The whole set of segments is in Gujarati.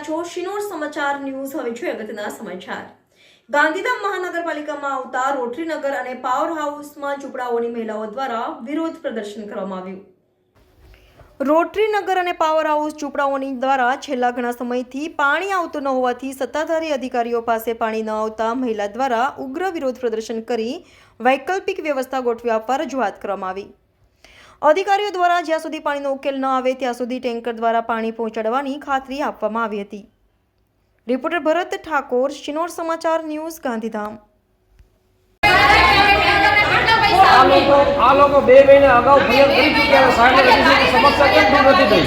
છો શિનોર સમાચાર ન્યૂઝ। હવે જોઈએ અગત્યના સમાચાર। ગાંધીધામ મહાનગરપાલિકામાં આવતા રોટરી નગર અને પાવર હાઉસમાં ઝૂંપડાઓની મહિલાઓ દ્વારા વિરોધ પ્રદર્શન કરવામાં આવ્યું। રોટરી નગર અને પાવર હાઉસ ઝૂંપડાઓની દ્વારા છેલ્લા ઘણા સમયથી પાણી આવતું ન હોવાથી સત્તાધારી અધિકારીઓ પાસે પાણી ન આવતા મહિલા દ્વારા ઉગ્ર વિરોધ પ્રદર્શન કરી વૈકલ્પિક વ્યવસ્થા ગોઠવી આપવા રજૂઆત કરવામાં આવી। અધિકારીઓ દ્વારા જ્યાં સુધી પાણીનો ઉકેલ ન આવે ત્યાં સુધી ટેન્કર દ્વારા પાણી પહોંચાડવાની ખાતરી આપવામાં આવી હતી। રિપોર્ટર ભરત ઠાકોર, શિનોર સમાચાર ન્યૂઝ, ગાંધીધામ। આ લોકો 2 મહિના અગાઉ ફરિયાદ કરી ચૂક્યા સાહેબ સમસ્યા કેમ દૂર નથી થઈ?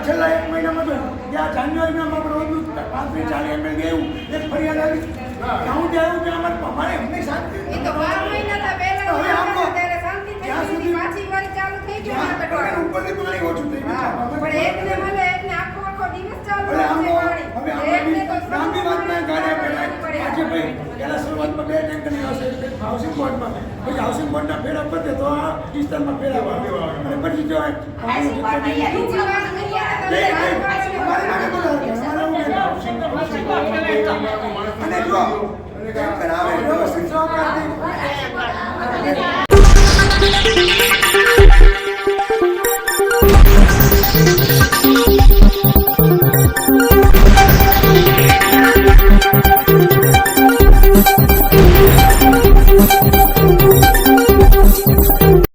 છેલ્લા 1 મહિનામાં તો ત્યાં જાન્યુઆરીમાં આપણે 35-40 ml ગયું એક ફરિયાદ આવી હું ત્યાં આવ્યું કે અમારે હંમેશા શાંતિ એ તો 12 મહિના પહેલા હવે આમનો ત્યારે શાંતિ થઈ ગઈ પાછી વાર ચાલુ થઈ ગયું આપણે ઉપરથી પાણી ઓછું થઈ ગયું પણ એકને મળે એકને આખો દિવસ ચાલુ હવે છે હવે એકને તો ગામની વાતમાં ગાડે પેલા આજે ભાઈ પેલા શરૂઆતમાં 2 ટેન્કરની હાઉસિંગ બોર્ડમાં પછી હાઉસિંગ બોર્ડના ફેરા પતે તો આ વિસ્તારમાં ફેરા અને પછી જો અને જો ટેન્કર આવે વ્યવસ્થિત સહકાર